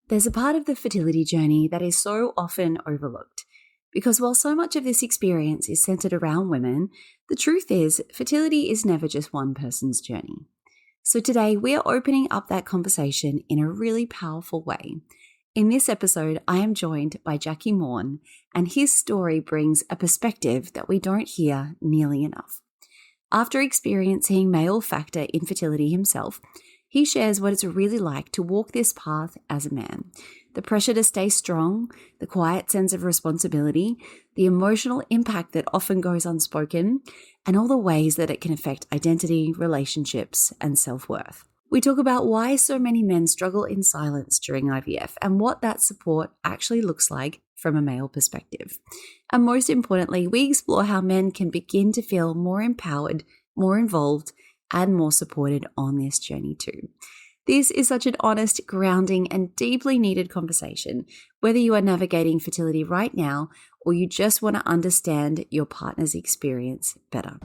There's a part of the fertility journey that is so often overlooked because while so much of this experience is centered around women, the truth is fertility is never just one person's journey. So today we are opening up that conversation in a really powerful way. In this episode, I am joined by Jacky Maughan, and his story brings a perspective that we don't hear nearly enough. After experiencing male factor infertility himself, he shares what it's really like to walk this path as a man. The pressure to stay strong, the quiet sense of responsibility, the emotional impact that often goes unspoken, and all the ways that it can affect identity, relationships, and self-worth. We talk about why so many men struggle in silence during IVF and what that support actually looks like from a male perspective. And most importantly, we explore how men can begin to feel more empowered, more involved, and more supported on this journey too. This is such an honest, grounding, and deeply needed conversation, whether you are navigating fertility right now or you just want to understand your partner's experience better.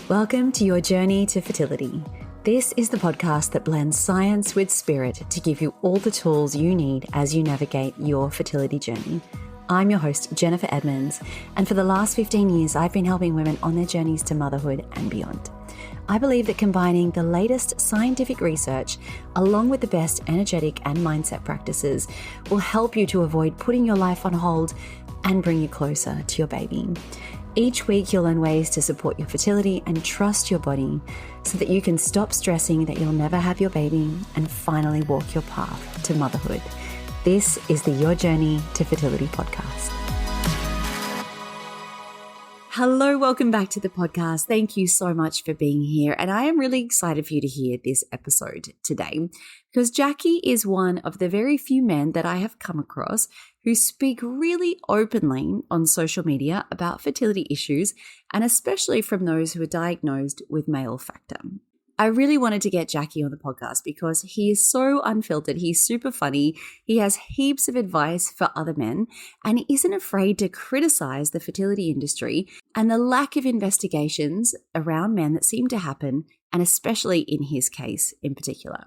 Welcome to your journey to fertility. This is the podcast that blends science with spirit to give you all the tools you need as you navigate your fertility journey. I'm your host, Jennifer Edmonds, and for the last 15 years, I've been helping women on their journeys to motherhood and beyond. I believe that combining the latest scientific research along with the best energetic and mindset practices will help you to avoid putting your life on hold and bring you closer to your baby. Each week, you'll learn ways to support your fertility and trust your body so that you can stop stressing that you'll never have your baby and finally walk your path to motherhood. This is the Your Journey to Fertility podcast. Hello, welcome back to the podcast. Thank you so much for being here. And I am really excited for you to hear this episode today because Jacky is one of the very few men that I have come across who speak really openly on social media about fertility issues, and especially from those who are diagnosed with male factor. I really wanted to get Jacky on the podcast because he is so unfiltered. He's super funny. He has heaps of advice for other men, and he isn't afraid to criticize the fertility industry and the lack of investigations around men that seem to happen, and especially in his case in particular.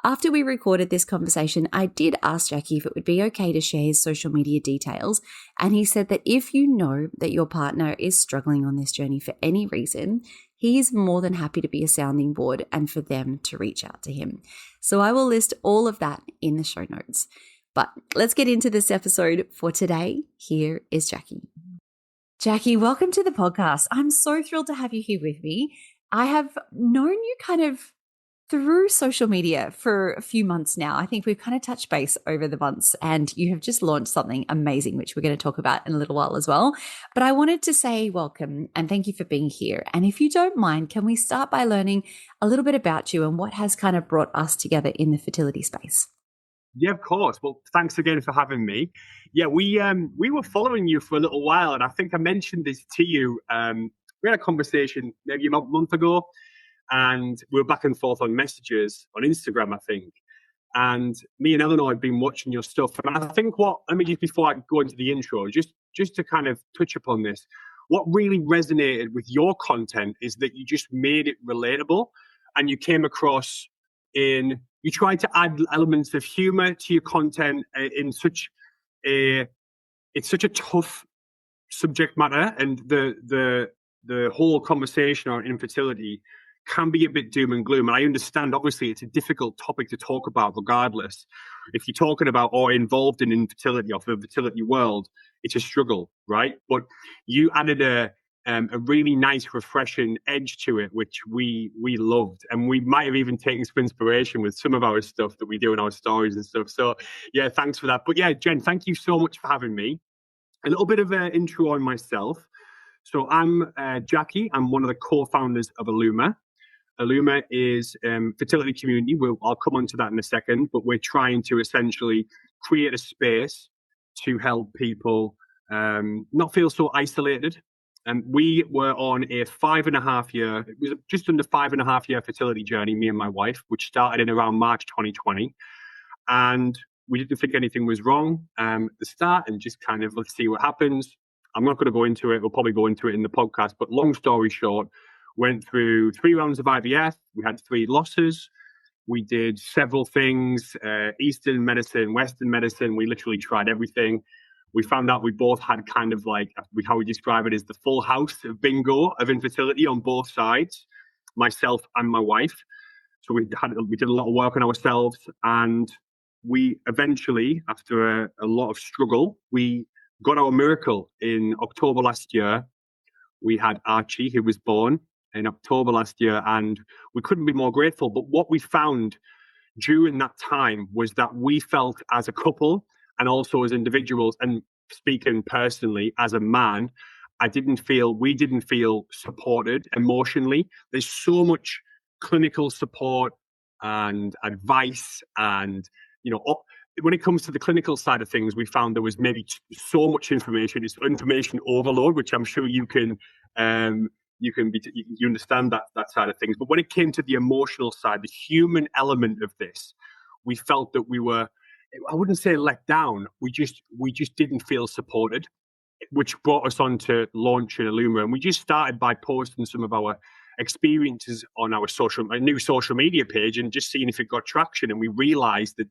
After we recorded this conversation, I did ask Jacky if it would be okay to share his social media details, and he said that if you know that your partner is struggling on this journey for any reason, he's more than happy to be a sounding board and for them to reach out to him. So I will list all of that in the show notes. But let's get into this episode for today. Here is Jacky. Jacky, welcome to the podcast. I'm so thrilled to have you here with me. I have known you kind of through social media for a few months now. I think we've kind of touched base over the months, and you have just launched something amazing, which we're going to talk about in a little while as well. But I wanted to say welcome and thank you for being here. And if you don't mind, can we start by learning a little bit about you and what has kind of brought us together in the fertility space? Yeah, of course. Well, thanks again for having me. Yeah, we were following you for a little while, and I think I mentioned this to you. We had a conversation maybe a month ago, and we were back and forth on messages on Instagram, I think. And me and Eleanor had been watching your stuff. And I think just before I go into the intro, just to kind of touch upon this, what really resonated with your content is that you just made it relatable, and you came across you tried to add elements of humor to your content it's such a tough subject matter, and the whole conversation on infertility can be a bit doom and gloom. And I understand, obviously, it's a difficult topic to talk about regardless. If you're talking about or involved in infertility or the fertility world, it's a struggle, right? But you added a really nice, refreshing edge to it, which we loved. And we might have even taken some inspiration with some of our stuff that we do in our stories and stuff. So, yeah, thanks for that. But yeah, Jen, thank you so much for having me. A little bit of an intro on myself. So I'm Jacky. I'm one of the co-founders of Illuma. Illuma is fertility community. I'll come on to that in a second, but we're trying to essentially create a space to help people not feel so isolated. And we were on a 5.5 year, it was just under 5.5 year fertility journey, me and my wife, which started in around March 2020. And we didn't think anything was wrong at the start, and just kind of, let's see what happens. I'm not going to go into it. We'll probably go into it in the podcast, but long story short, went through 3 rounds of IVF. We had 3 losses. We did several things, Eastern medicine, Western medicine. We literally tried everything. We found out we both had kind of like, how we describe it is the full house of bingo of infertility on both sides, myself and my wife. So we did a lot of work on ourselves, and we eventually, after a lot of struggle, we got our miracle in October last year. We had Archie, who was born in October last year, and we couldn't be more grateful. But what we found during that time was that we felt as a couple and also as individuals, and speaking personally as a man, we didn't feel supported emotionally. There's so much clinical support and advice, and when it comes to the clinical side of things, we found there was maybe so much information. It's information overload, which I'm sure you understand that side of things. But when it came to the emotional side, the human element of this, we felt that we were, I wouldn't say let down. We just didn't feel supported, which brought us on to launching Illuma. And we just started by posting some of our experiences on our new social media page and just seeing if it got traction. And we realized that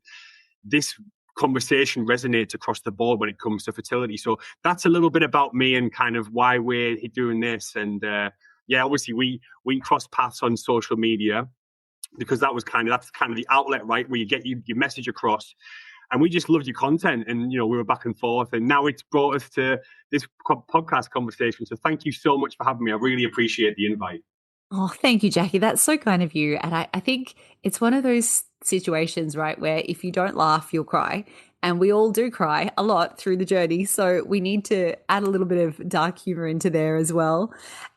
this conversation resonates across the board when it comes to fertility. So that's a little bit about me and kind of why we're doing this. And obviously we crossed paths on social media because that's kind of the outlet, right, where you get your message across. And we just loved your content, and we were back and forth, and now it's brought us to this podcast conversation. So thank you so much for having me. I really appreciate the invite. Oh, thank you, Jacky. That's so kind of you. And I think it's one of those situations, right, where if you don't laugh, you'll cry. And we all do cry a lot through the journey. So we need to add a little bit of dark humor into there as well.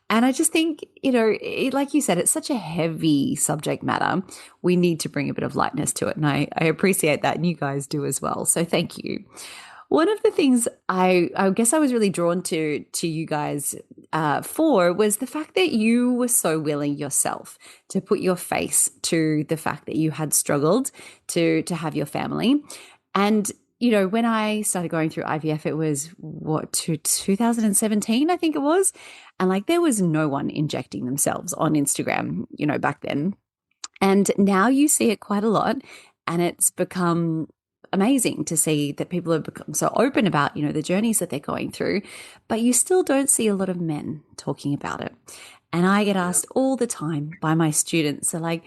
And I just think, like you said, it's such a heavy subject matter. We need to bring a bit of lightness to it. And I appreciate that. And you guys do as well. So thank you. One of the things I guess I was really drawn to you guys for was the fact that you were so willing yourself to put your face to the fact that you had struggled to have your family. And when I started going through IVF, it was 2017, I think it was. And there was no one injecting themselves on Instagram, back then. And now you see it quite a lot, and it's become amazing to see that people have become so open about, the journeys that they're going through, but you still don't see a lot of men talking about it. And I get asked all the time by my students, so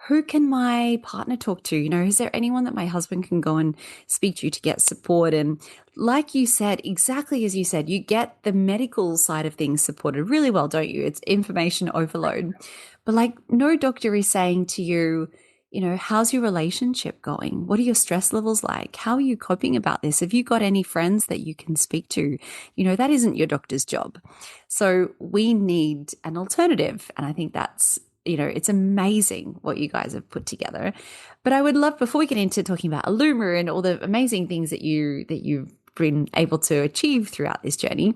who can my partner talk to? Is there anyone that my husband can go and speak to get support? And like you said, exactly as you said, you get the medical side of things supported really well, don't you? It's information overload. But no doctor is saying to you, how's your relationship going? What are your stress levels like? How are you coping about this? Have you got any friends that you can speak to? That isn't your doctor's job. So we need an alternative. And I think that's, it's amazing what you guys have put together. But I would love, before we get into talking about Illuma and all the amazing things that you've been able to achieve throughout this journey,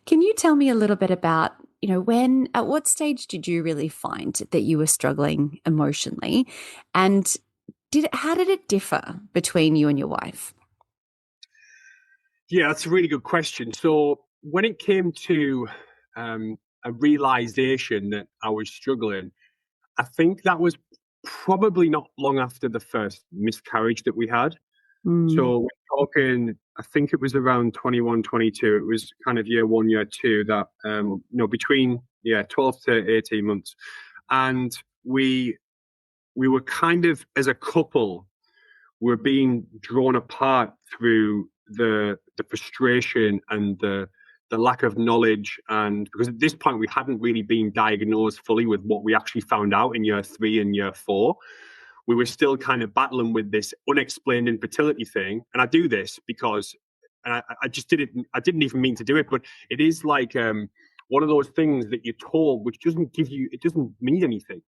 can you tell me a little bit about at what stage did you really find that you were struggling emotionally, and how did it differ between you and your wife? Yeah, that's a really good question. So when it came to a realization that I was struggling, I think that was probably not long after the first miscarriage that we had. So we're talking, I think it was around 21, 22. It was kind of year one, year two, that, between, 12 to 18 months. And we were kind of, as a couple, we're being drawn apart through the frustration and the lack of knowledge. And because at this point we hadn't really been diagnosed fully with what we actually found out in year 3 and year 4. We were still kind of battling with this unexplained infertility thing. And I do this because, and I just I didn't even mean to do it, but it is one of those things that you're told, which it doesn't mean anything,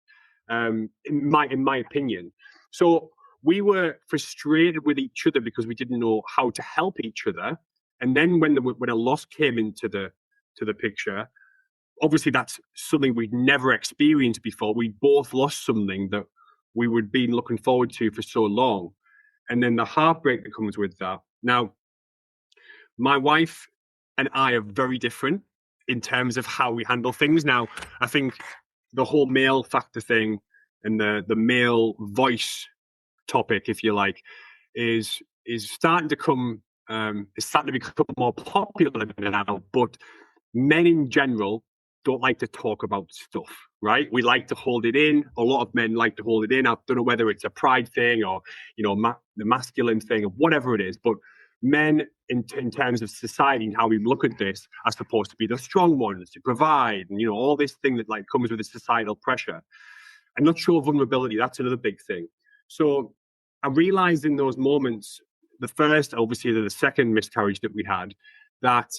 in my opinion. So we were frustrated with each other because we didn't know how to help each other. And then when a loss came into the picture, obviously that's something we'd never experienced before. We both lost something that we would be looking forward to for so long. And then the heartbreak that comes with that. Now, my wife and I are very different in terms of how we handle things. Now, I think the whole male factor thing and the male voice topic, if you like, is starting to come is starting to become more popular than an adult, but men in general don't like to talk about stuff, right? We like to hold it in. A lot of men like to hold it in. I don't know whether it's a pride thing or, the masculine thing or whatever it is, but men in terms of society and how we look at this are supposed to be the strong ones to provide and, all this thing that like comes with the societal pressure. I'm not sure vulnerability. That's another big thing. So I realized in those moments, the first, obviously, the second miscarriage that we had, that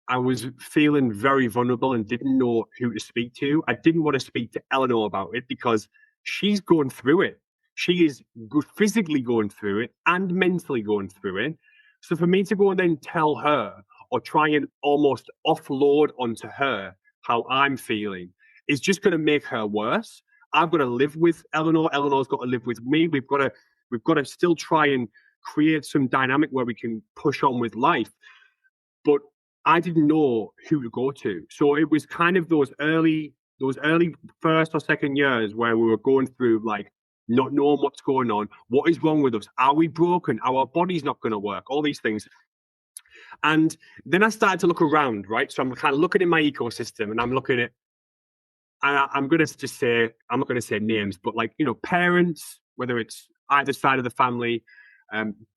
I was feeling very vulnerable and didn't know who to speak to. I didn't want to speak to Eleanor about it because she's going through it. She is physically going through it and mentally going through it. So for me to go and then tell her or try and almost offload onto her how I'm feeling is just going to make her worse. I've got to live with Eleanor. Eleanor's got to live with me. We've got to still try and create some dynamic where we can push on with life. But I didn't know who to go to. So it was kind of those early first or second years where we were going through like not knowing what's going on. What is wrong with us? Are we broken? Our body's not going to work? All these things. And then I started to look around, right? So I'm kind of looking in my ecosystem and I'm looking at, I'm going to just say, I'm not going to say names, but like, parents, whether it's either side of the family,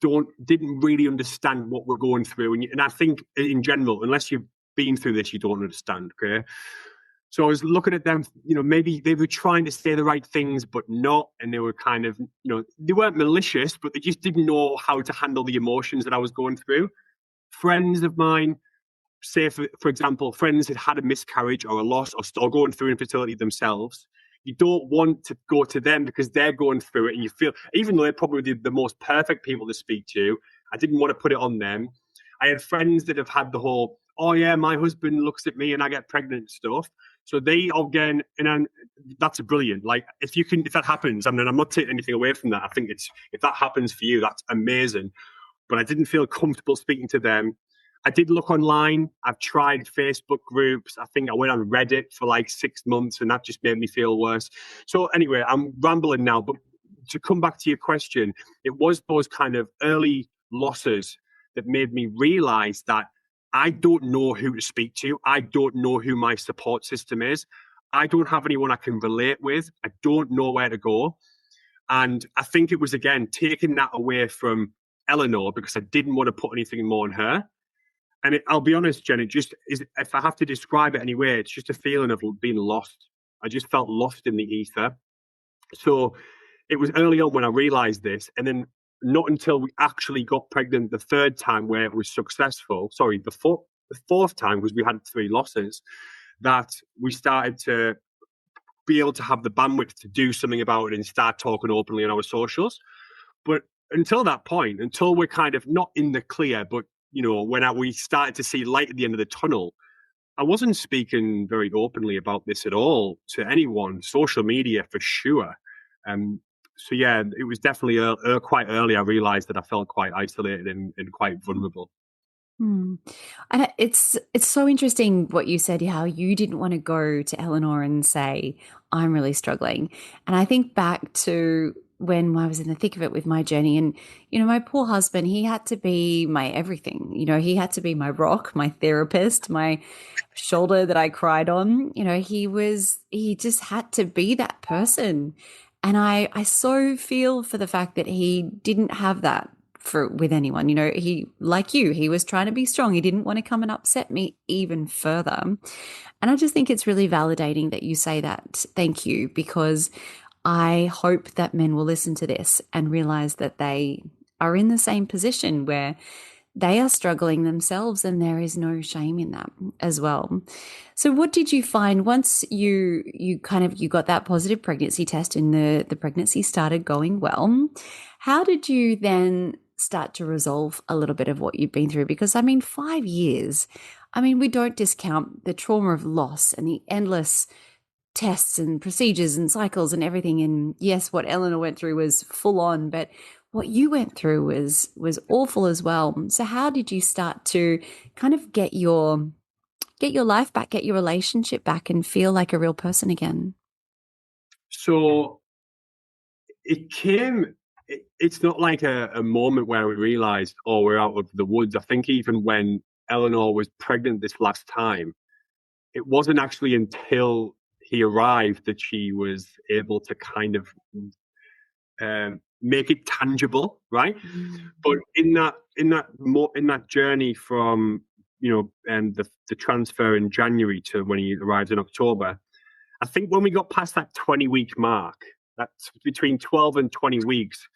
didn't really understand what we're going through. And I think in general, unless you've been through this, you don't understand. Okay. So I was looking at them, maybe they were trying to say the right things, but not. And they were kind of, they weren't malicious, but they just didn't know how to handle the emotions that I was going through. Friends of mine, say, for example, friends had had a miscarriage or a loss or going through infertility themselves. You don't want to go to them because they're going through it and you feel, even though they're probably the most perfect people to speak to, I didn't want to put it on them. I had friends that have had the whole, oh yeah, my husband looks at me and I get pregnant stuff. So they again, and that's brilliant. Like if that happens, I mean, I'm not taking anything away from that. I think if that happens for you, that's amazing. But I didn't feel comfortable speaking to them. I did look online. I've tried Facebook groups. I think I went on Reddit for like 6 months and that just made me feel worse. So anyway, I'm rambling now, but to come back to your question, it was those kind of early losses that made me realize that I don't know who to speak to. I don't know who my support system is. I don't have anyone I can relate with. I don't know where to go. And I think it was, again, taking that away from Eleanor because I didn't want to put anything more on her. And I'll be honest, Jen, it just is, if I have to describe it anyway, it's just a feeling of being lost. I just felt lost in the ether. So it was early on when I realized this. And then not until we actually got pregnant the third time where it was successful, sorry, the fourth time was we had 3 losses, that we started to be able to have the bandwidth to do something about it and start talking openly on our socials. But until that point, until we're kind of not in the clear, but when we started to see light at the end of the tunnel, I wasn't speaking very openly about this at all to anyone, social media for sure. So yeah, it was definitely quite early. I realized that I felt quite isolated and quite vulnerable. Hmm. And it's so interesting what you said, how you didn't want to go to Eleanor and say, I'm really struggling. And I think back to when I was in the thick of it with my journey and, my poor husband, he had to be my everything. He had to be my rock, my therapist, my shoulder that I cried on. He just had to be that person. And I so feel for the fact that he didn't have that with anyone. He, like you, he was trying to be strong. He didn't want to come and upset me even further. And I just think it's really validating that you say that. Thank you, because I hope that men will listen to this and realize that they are in the same position where they are struggling themselves and there is no shame in that as well. So what did you find once you got that positive pregnancy test and the pregnancy started going well? How did you then start to resolve a little bit of what you've been through? Because 5 years, we don't discount the trauma of loss and the endless tests and procedures and cycles and everything. And yes, what Eleanor went through was full on, but what you went through was awful as well. So how did you start to kind of get your life back, get your relationship back and feel like a real person again? So it came it's not like a moment where we realized, oh, we're out of the woods. I think even when Eleanor was pregnant this last time, it wasn't actually until he arrived that she was able to kind of make it tangible, right? But in that journey from the transfer in January to when he arrived in October, I think when we got past that 20-week mark, that's between 12 and 20 weeks,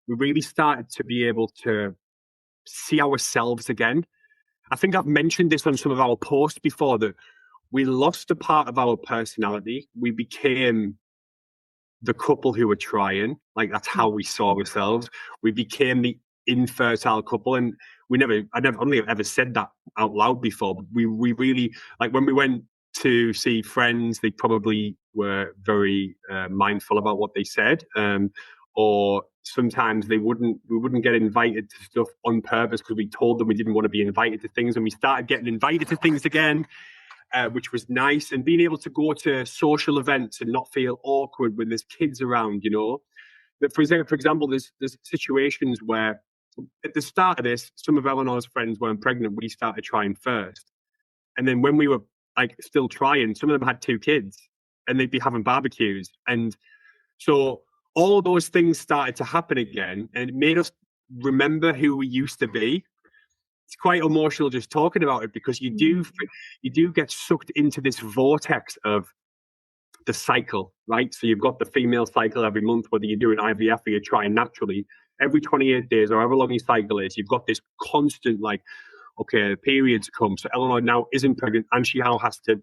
we really started to be able to see ourselves again. I think I've mentioned this on some of our posts before, that we lost a part of our personality. We became the couple who were trying. Like, that's how we saw ourselves. We became the infertile couple, and I only ever said that out loud before. But we really, like, when we went to see friends, they probably were very mindful about what they said, or sometimes we wouldn't get invited to stuff on purpose because we told them we didn't want to be invited to things, and we started getting invited to things again. Which was nice, and being able to go to social events and not feel awkward when there's kids around, That, for example, there's situations where at the start of this, some of Eleanor's friends weren't pregnant. We started trying first, and then when we were like still trying, some of them had 2 kids, and they'd be having barbecues, and so all those things started to happen again, and it made us remember who we used to be. It's quite emotional just talking about it, because you do get sucked into this vortex of the cycle, right? So you've got the female cycle every month, whether you're doing IVF or you're trying naturally. Every 28 days or however long your cycle is, you've got this constant, like, okay, the periods come. So Eleanor now isn't pregnant, and she now has to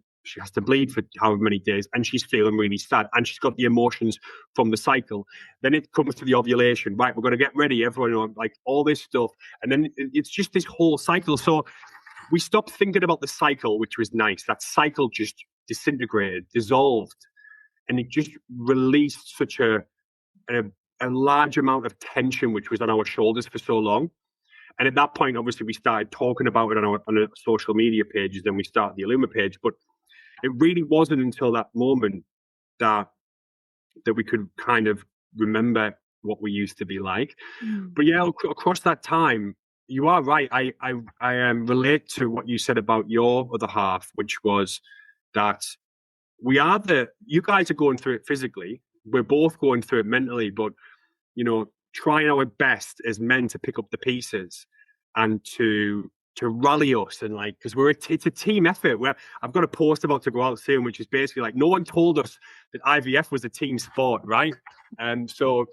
bleed for however many days, and she's feeling really sad, and she's got the emotions from the cycle. Then it comes to the ovulation, right? We're going to get ready, everyone, like all this stuff, and then it's just this whole cycle. So we stopped thinking about the cycle, which was nice. That cycle just disintegrated, dissolved, and it just released such a large amount of tension, which was on our shoulders for so long. And at that point, obviously, we started talking about it on our social media pages, then we started the Illuma page. But it really wasn't until that moment that we could kind of remember what we used to be like. But yeah, across that time, you are right. I relate to what you said about your other half, which was that you guys are going through it physically. We're both going through it mentally, but trying our best as men to pick up the pieces and to rally us, and like, because it's a team effort. Where I've got a post about to go out soon, which is basically like, no one told us that IVF was a team sport, right? And so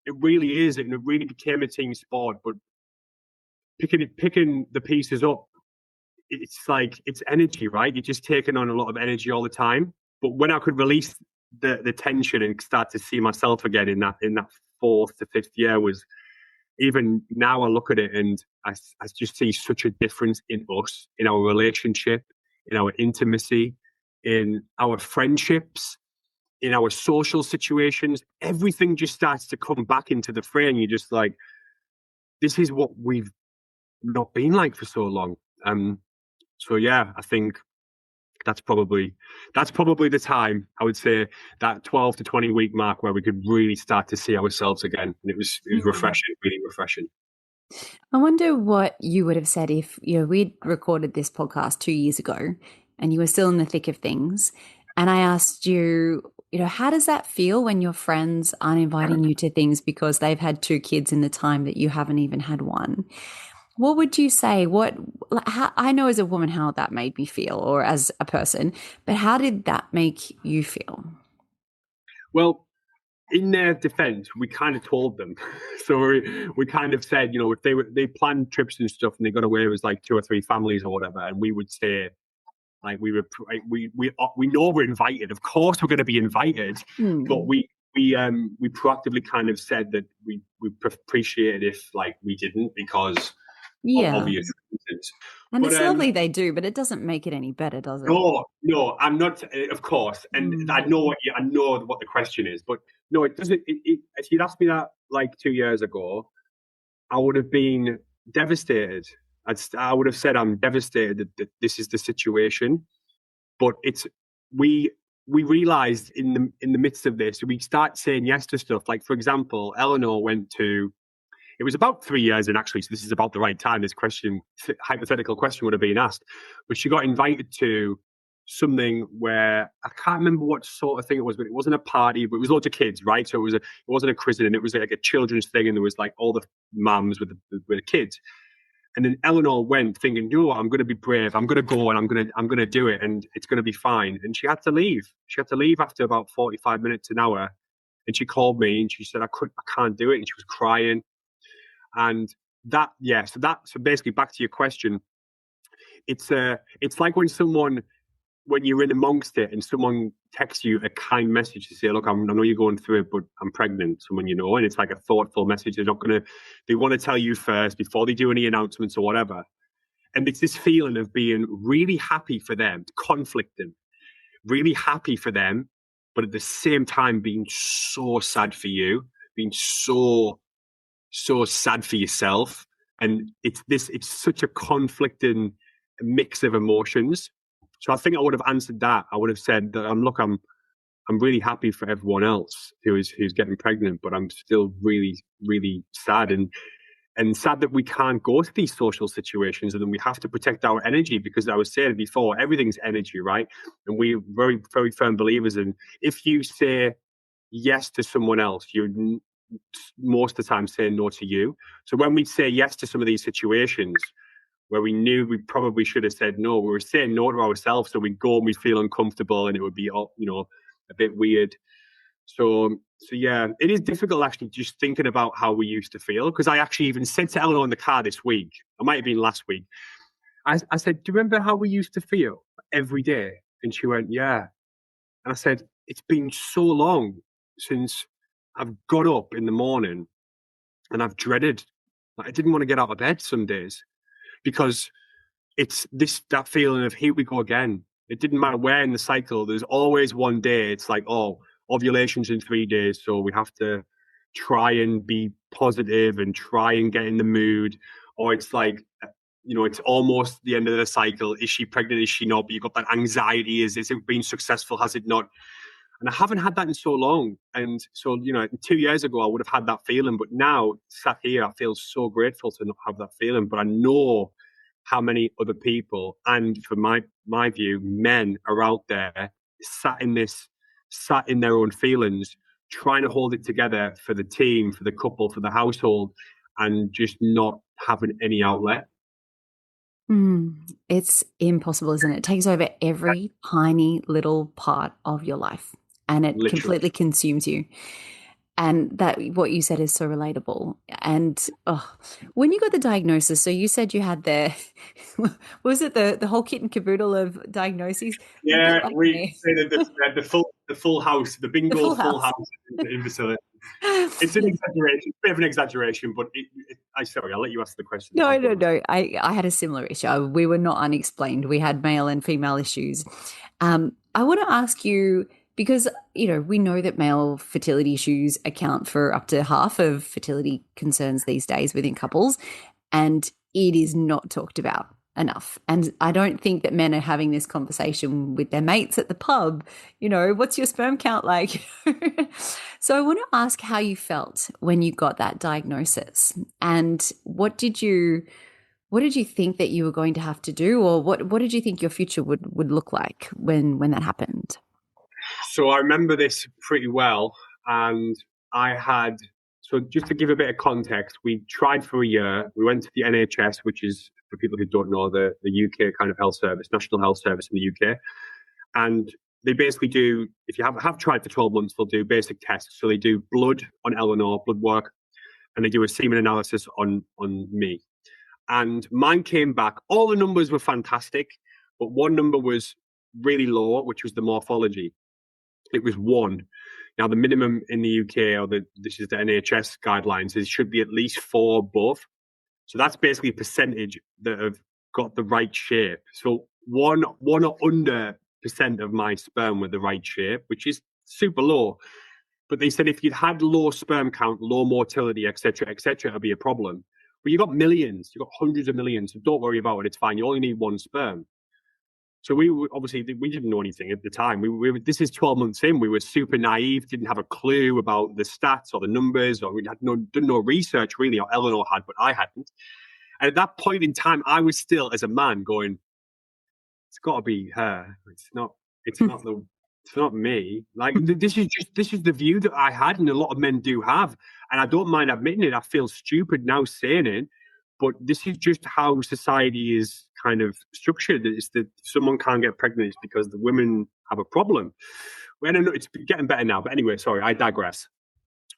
it really is, and it really became a team sport. But picking the pieces up, it's like, it's energy, right? You're just taking on a lot of energy all the time. But when I could release the tension and start to see myself again in that 4th to 5th year, was, even now I look at it and I just see such a difference in us, in our relationship, in our intimacy, in our friendships, in our social situations. Everything just starts to come back into the frame. You're just like, this is what we've not been like for so long. So yeah, I think that's probably the time, I would say, that 12 to 20 week mark, where we could really start to see ourselves again. And it was refreshing, really refreshing. I wonder what you would have said if we'd recorded this podcast 2 years ago and you were still in the thick of things, and I asked you, how does that feel when your friends aren't inviting you to things because they've had 2 kids in the time that you haven't even had one? What would you say? I know as a woman how that made me feel, or as a person, but how did that make you feel? Well, in their defense, we kind of told them. So we kind of said, if they planned trips and stuff and they got away with like 2 or 3 families or whatever, and we would say, like, we know we're invited. Of course, we're going to be invited, but we proactively kind of said that we appreciate if, like, we didn't, because of obvious reasons. And it's lovely they do, but it doesn't make it any better, does it? No, I'm not. Of course, and I know what the question is, but no, it doesn't. If you'd asked me that like 2 years ago, I would have been devastated. I would have said, I'm devastated that this is the situation. But we we realized in the midst of this, we start saying yes to stuff. Like, for example, Eleanor went to, it was about 3 years in actually, so this is about the right time this question, hypothetical question would have been asked. But she got invited to something where I can't remember what sort of thing it was, but it wasn't a party, but it was loads of kids, right? So it wasn't a christening, it was like a children's thing, and there was like all the mums with the kids. And then Eleanor went thinking, you know what, I'm going to be brave. I'm going to go and I'm going to do it, and it's going to be fine. And she had to leave. She had to leave after about 45 minutes, an hour. And she called me and she said, I can't do it. And she was crying. And that, yeah. So basically, back to your question, it's like when you're in amongst it and someone texts you a kind message to say, look, I know you're going through it, but I'm pregnant, someone you know, and it's like a thoughtful message. They want to tell you first before they do any announcements or whatever. And it's this feeling of being really happy for them, conflicting, really happy for them, but at the same time being so sad for you, being so sad for yourself. And it's such a conflicting mix of emotions. So I think I would have answered that. I would have said that I'm really happy for everyone else who's getting pregnant, but I'm still really, really sad and sad that we can't go to these social situations, and then we have to protect our energy, because I was saying before, everything's energy, right? And we're very, very firm believers in, if you say yes to someone else, you're most of the time saying no to you. So when we say yes to some of these situations where we knew we probably should have said no, we were saying no to ourselves. So we'd go and we'd feel uncomfortable and it would be, a bit weird. So yeah, it is difficult actually just thinking about how we used to feel. Because I actually even said to Eleanor in the car this week, I might have been last week, I said, do you remember how we used to feel every day? And she went, yeah. And I said, it's been so long since I've got up in the morning and I've dreaded, I didn't want to get out of bed some days, because it's that feeling of, here we go again. It didn't matter where in the cycle, there's always one day. It's like, oh, ovulation's in 3 days, so we have to try and be positive and try and get in the mood. Or it's like, it's almost the end of the cycle. Is she pregnant? Is she not? But you've got that anxiety. Is it been successful? Has it not? And I haven't had that in so long. And so, 2 years ago, I would have had that feeling. But now, sat here, I feel so grateful to not have that feeling. But I know how many other people, and from my view, men are out there sat in their own feelings, trying to hold it together for the team, for the couple, for the household, and just not having any outlet. It's impossible, isn't it? It takes over every tiny little part of your life, and it Literally. completely consumes you. And that, what you said, is so relatable. And when you got the diagnosis, so you said you had was it the whole kit and caboodle of diagnoses? Yeah, we say that the full house, the bingo full house in Fertility. It's an exaggeration, a bit of an exaggeration, but sorry, I'll let you ask the question. No. I had a similar issue. We were not unexplained. We had male and female issues. I want to ask you, because, we know that male fertility issues account for up to half of fertility concerns these days within couples, and it is not talked about enough. And I don't think that men are having this conversation with their mates at the pub, what's your sperm count like? So I want to ask how you felt when you got that diagnosis, and what did you think that you were going to have to do, or what did you think your future would look like when that happened? So I remember this pretty well, and so just to give a bit of context, we tried for a year. We went to the NHS, which is, for people who don't know, the UK kind of health service, national health service in the UK. And they basically do, if you have tried for 12 months, they'll do basic tests. So they do blood on Eleanor, blood work, and they do a semen analysis on me. And mine came back. All the numbers were fantastic, but one number was really low, which was the morphology. It was 1. Now, the minimum in the UK, this is the NHS guidelines, is should be at least 4 above. So that's basically a percentage that have got the right shape. So one or under % of my sperm were the right shape, which is super low. But they said if you'd had low sperm count, low motility, etc., it'd be a problem. But you got millions, you got hundreds of millions, so don't worry about it. It's fine. You only need 1 sperm. So obviously we didn't know anything at the time. This is 12 months in. We were super naive, didn't have a clue about the stats or the numbers, or we had done no research really. Or Eleanor had, but I hadn't. And at that point in time, I was still, as a man, going, "It's got to be her. It's not. It's not the. It's not me." Like this is the view that I had, and a lot of men do have. And I don't mind admitting it. I feel stupid now saying it, but this is just how society is kind of structured. It's that someone can't get pregnant it's because the women have a problem. Well, I don't know, it's getting better now, but anyway, sorry, I digress.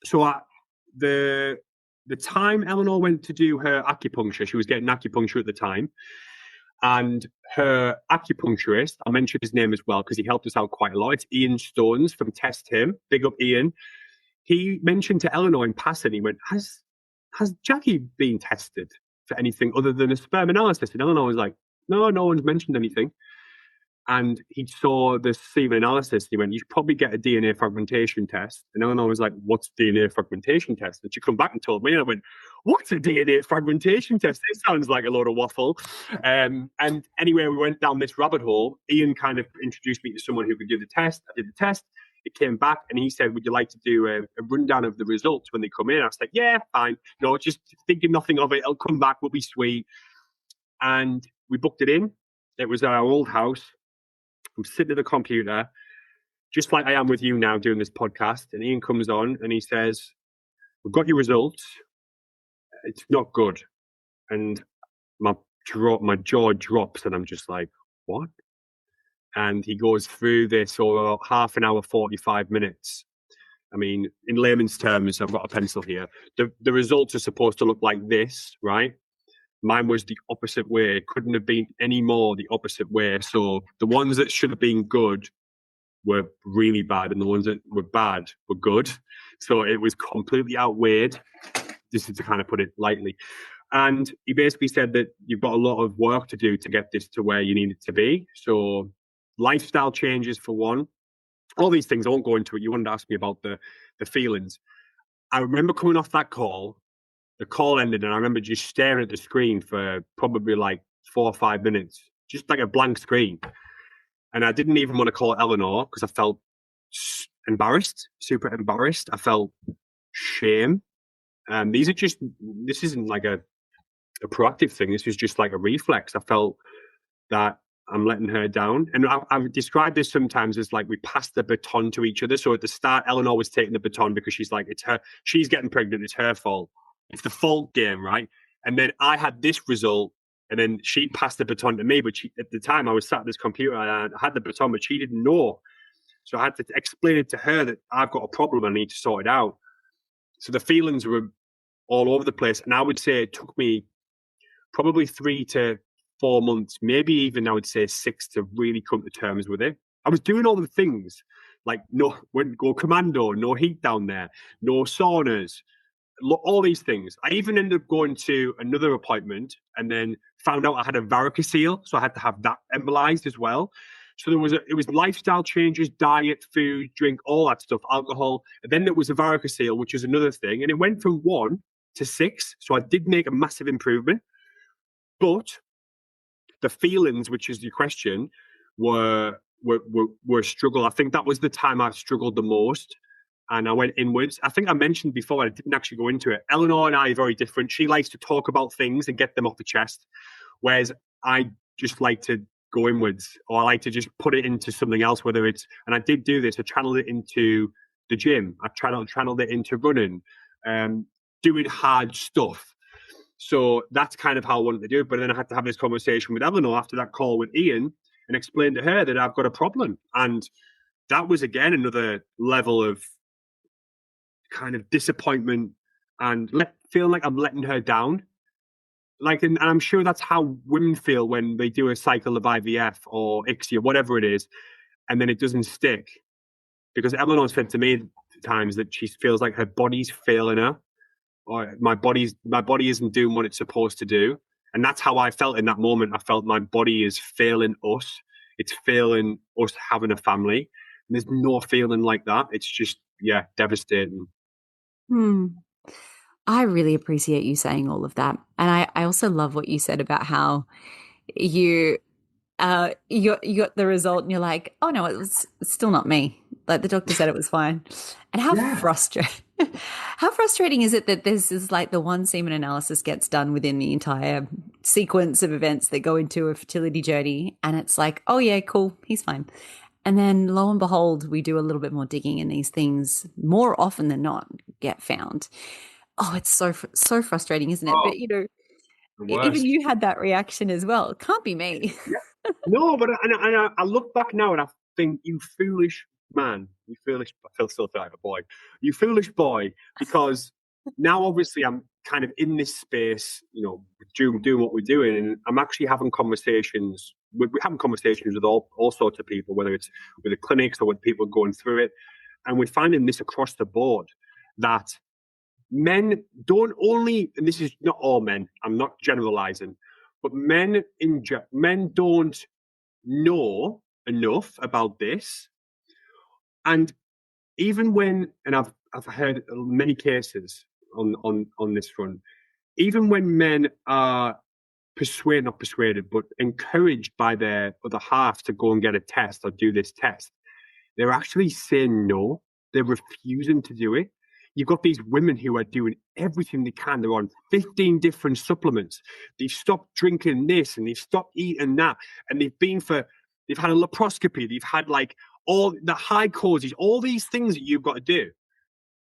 So the time Eleanor went to do her acupuncture, she was getting acupuncture at the time, and her acupuncturist, I mentioned his name as well because he helped us out quite a lot. It's Ian Stones from Test Him. Big up Ian. He mentioned to Eleanor in passing, he went, has Jacky been tested for anything other than a sperm analysis? And Eleanor was like, no one's mentioned anything. And he saw the semen analysis. He went, you should probably get a DNA fragmentation test. And Eleanor was like, what's DNA fragmentation test? And she come back and told me, and I went, what's a DNA fragmentation test? This sounds like a load of waffle. And anyway, we went down this rabbit hole. Ian kind of introduced me to someone who could do the test. I did the test. It came back and he said, would you like to do a rundown of the results when they come in? I was like, yeah, fine. No, just thinking nothing of it. It'll come back. We'll be sweet. And we booked it in. It was at our old house. I'm sitting at the computer, just like I am with you now doing this podcast. And Ian comes on and he says, we've got your results. It's not good. And my jaw drops and I'm just like, what? And he goes through this over half an hour, 45 minutes. I mean, in layman's terms, I've got a pencil here. The results are supposed to look like this, right? Mine was the opposite way. It couldn't have been any more the opposite way. So the ones that should have been good were really bad, and the ones that were bad were good. So it was completely outweighed. This is to kind of put it lightly. And he basically said that you've got a lot of work to do to get this to where you need it to be. So lifestyle changes for one. All these things, I won't go into it. You wanted to ask me about the feelings. I remember coming off that call, the call ended, and I remember just staring at the screen for probably like 4 or 5 minutes, just like a blank screen. And I didn't even want to call Eleanor because I felt embarrassed, super embarrassed. I felt shame. This isn't like a proactive thing. This was just like a reflex. I felt that I'm letting her down. And I've described this sometimes as like we passed the baton to each other. So at the start, Eleanor was taking the baton because she's like, it's her, she's getting pregnant, it's her fault. It's the fault game, right? And then I had this result, and then she passed the baton to me. But at the time, I was sat at this computer and I had the baton, but she didn't know. So I had to explain it to her that I've got a problem, I need to sort it out. So the feelings were all over the place. And I would say it took me probably 3 to 4 months, maybe even I would say 6 to really come to terms with it. I was doing all the things like wouldn't go commando, no heat down there, no saunas, all these things. I even ended up going to another appointment and then found out I had a varicocele, so I had to have that embolized as well. So it was lifestyle changes, diet, food, drink, all that stuff, alcohol. And then there was a varicocele, which is another thing. And it went from 1 to 6. So I did make a massive improvement. But the feelings, which is your question, were a struggle. I think that was the time I struggled the most. And I went inwards. I think I mentioned before, I didn't actually go into it. Eleanor and I are very different. She likes to talk about things and get them off the chest, whereas I just like to go inwards, or I like to just put it into something else, whether it's, and I did do this, I channeled it into the gym. I channeled it into running, doing hard stuff. So that's kind of how I wanted to do it. But then I had to have this conversation with Eleanor after that call with Ian and explain to her that I've got a problem. And that was, again, another level of kind of disappointment and feeling like I'm letting her down. Like, and I'm sure that's how women feel when they do a cycle of IVF or ICSI or whatever it is, and then it doesn't stick. Because Eleanor said to me at times that she feels like her body's failing her, or my body isn't doing what it's supposed to do. And that's how I felt in that moment. I felt my body is failing us. It's failing us having a family. And there's no feeling like that. It's just, yeah, devastating. I really appreciate you saying all of that. And I also love what you said about how you you got the result, and you're like, oh no, it was still not me. Like the doctor said, it was fine. And how Yeah. frustrating! How frustrating is it that this is like the one semen analysis gets done within the entire sequence of events that go into a fertility journey, and it's like, oh yeah, cool, he's fine. And then lo and behold, we do a little bit more digging, and these things more often than not get found. Oh, it's so frustrating, isn't it? Oh, But you know, the even worst. you had that reaction as well. It can't be me. Yeah. No, but I look back now and I think, you foolish man, you foolish. I feel still like a boy. You foolish boy, because now obviously I'm kind of in this space, doing what we're doing, and I'm actually having conversations. We're having conversations with all sorts of people, whether it's with the clinics or with people going through it, and we're finding this across the board that men don't only, and this is not all men, I'm not generalizing, but men don't know enough about this. And even when, and I've heard many cases on this front, even when men are not persuaded, but encouraged by their other half to go and get a test or do this test, they're actually saying no. They're refusing to do it. You've got these women who are doing everything they can. They're on 15 different supplements. They've stopped drinking this and they've stopped eating that. And they've had a laparoscopy. They've had like all the high causes, all these things that you've got to do.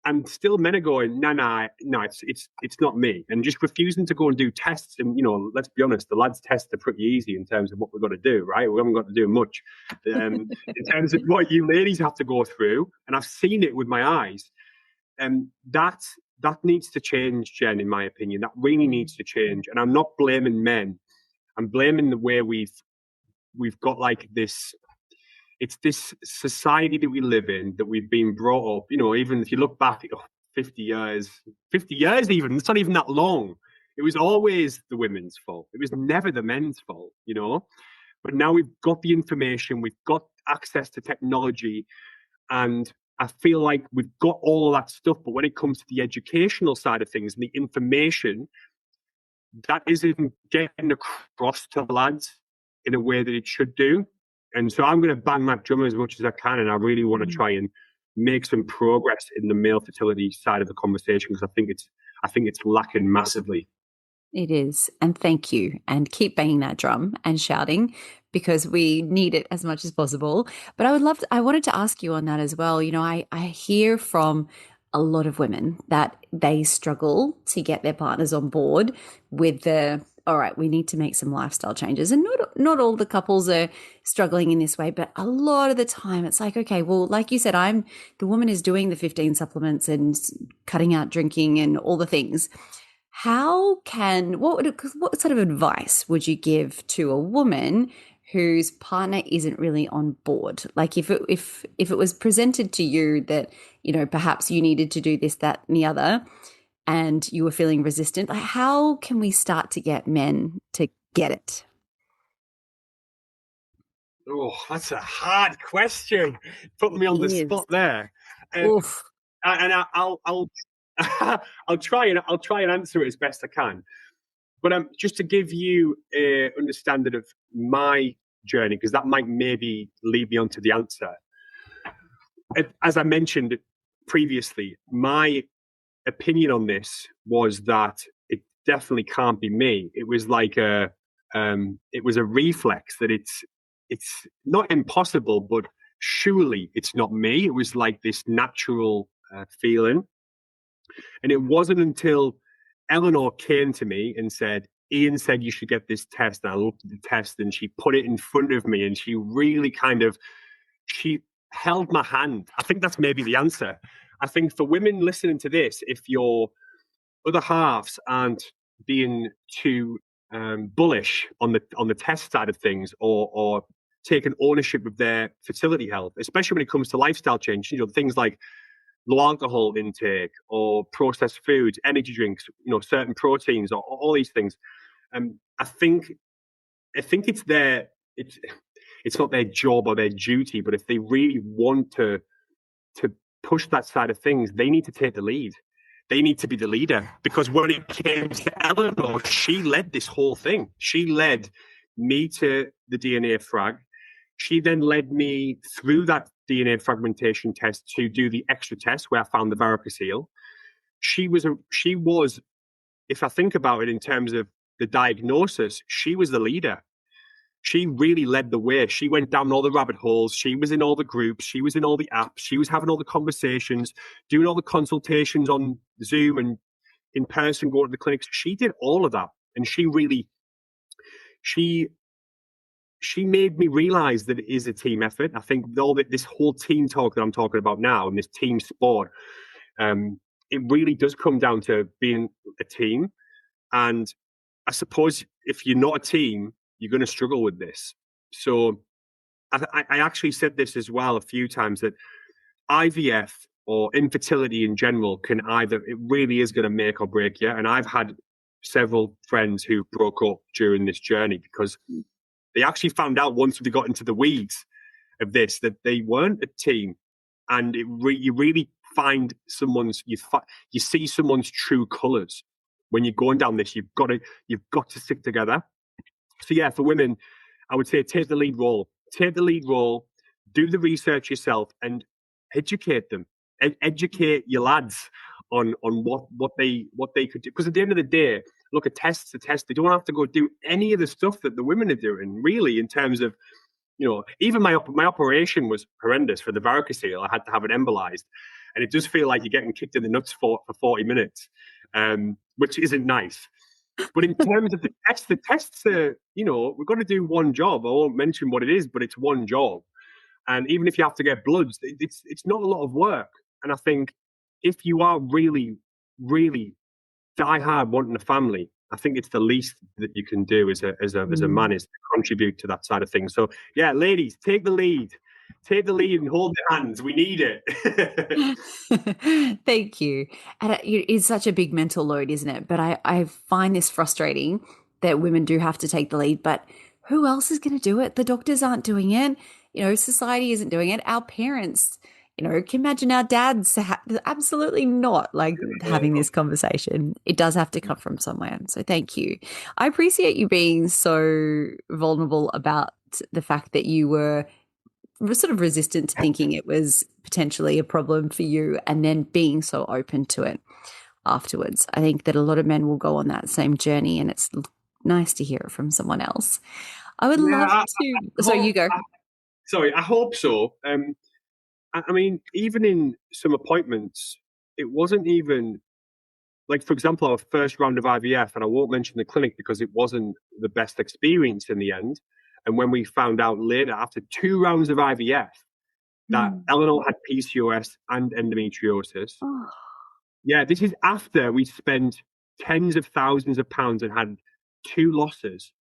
And still men are going, no, it's not me. And just refusing to go and do tests. And, let's be honest, the lads' tests are pretty easy in terms of what we've got to do, right? We haven't got to do much in terms of what you ladies have to go through. And I've seen it with my eyes. And that needs to change, Jen, in my opinion. That really needs to change. And I'm not blaming men. I'm blaming the way we've got like this. It's this society that we live in, that we've been brought up. Even if you look back, 50 years even, it's not even that long. It was always the women's fault. It was never the men's fault, But now we've got the information, we've got access to technology, and I feel like we've got all of that stuff. But when it comes to the educational side of things and the information, that isn't getting across to the lads in a way that it should do. And so I'm going to bang that drum as much as I can, and I really want to try and make some progress in the male fertility side of the conversation, because I think it's lacking massively. It is. And thank you. And keep banging that drum and shouting, because we need it as much as possible. But I wanted to ask you on that as well. I hear from a lot of women that they struggle to get their partners on board with all right, we need to make some lifestyle changes. And not all the couples are struggling in this way, but a lot of the time it's like, okay, well, like you said, the woman is doing the 15 supplements and cutting out drinking and all the things. What sort of advice would you give to a woman whose partner isn't really on board? Like if it was presented to you that, perhaps you needed to do this, that, and the other, and you were feeling resistant, like how can we start to get men to get it? Oh, that's a hard question. Putting me on the spot there. Oof. And I'll I'll try and answer it as best I can. But just to give you an understanding of my journey, because that might maybe lead me on to the answer. As I mentioned previously, my opinion on this was that it definitely can't be me. It was like it was a reflex that it's not impossible, but surely it's not me. It was like this natural feeling. And it wasn't until Eleanor came to me and said, Ian said you should get this test. And I looked at the test and she put it in front of me, and she really she held my hand. I think that's maybe the answer. I think for women listening to this, if your other halves aren't being too bullish on the test side of things, or taking ownership of their fertility health, especially when it comes to lifestyle change, things like low alcohol intake or processed foods, energy drinks, certain proteins, or all these things. I think it's not their job or their duty, but if they really want to push that side of things, they need to take the lead. They need to be the leader, because when it came to Eleanor, she led this whole thing. She led me to the DNA frag. She then led me through that DNA fragmentation test to do the extra test where I found the varicocele. She was, if I think about it in terms of the diagnosis, she was the leader. She really led the way. She went down all the rabbit holes. She was in all the groups. She was in all the apps. She was having all the conversations, doing all the consultations on Zoom and in person, going to the clinics. She did all of that. And she made me realize that it is a team effort. I think this whole team talk that I'm talking about now and this team sport, it really does come down to being a team. And I suppose if you're not a team, you're going to struggle with this. So I actually said this as well a few times, that IVF or infertility in general it really is going to make or break you. And I've had several friends who broke up during this journey because they actually found out once they got into the weeds of this that they weren't a team. And you really find you see someone's true colours when you're going down this. You've got to stick together. So yeah, for women, I would say take the lead role. Take the lead role, do the research yourself, and educate them. Educate your lads on what they could do. Because at the end of the day, look, a test's a test. They don't have to go do any of the stuff that the women are doing, really, in terms of, even my operation was horrendous for the varicocele. I had to have it embolized, and it does feel like you're getting kicked in the nuts for 40 minutes, which isn't nice. But in terms of the tests are, we're going to do one job. I won't mention what it is, but it's one job. And even if you have to get bloods, it's not a lot of work. And I think if you are really, really die hard wanting a family, I think it's the least that you can do as a man is to contribute to that side of things. So yeah, ladies, take the lead. Take the lead and hold their hands. We need it. Thank you. And it's such a big mental load, isn't it? But I find this frustrating that women do have to take the lead, but who else is going to do it? The doctors aren't doing it. Society isn't doing it. Our parents, can you imagine our dads? Absolutely not having this conversation. It does have to come from somewhere. So thank you. I appreciate you being so vulnerable about the fact that you were sort of resistant to thinking it was potentially a problem for you and then being so open to it afterwards. I think that a lot of men will go on that same journey, and it's nice to hear it from someone else. I would love to. Sorry, you go. I hope so. I mean, even in some appointments, it wasn't even like, for example, our first round of IVF, and I won't mention the clinic because it wasn't the best experience in the end. And when we found out later, after 2 rounds of IVF, that Eleanor had PCOS and endometriosis. Oh. Yeah, this is after we spent tens of thousands of pounds and had 2 losses,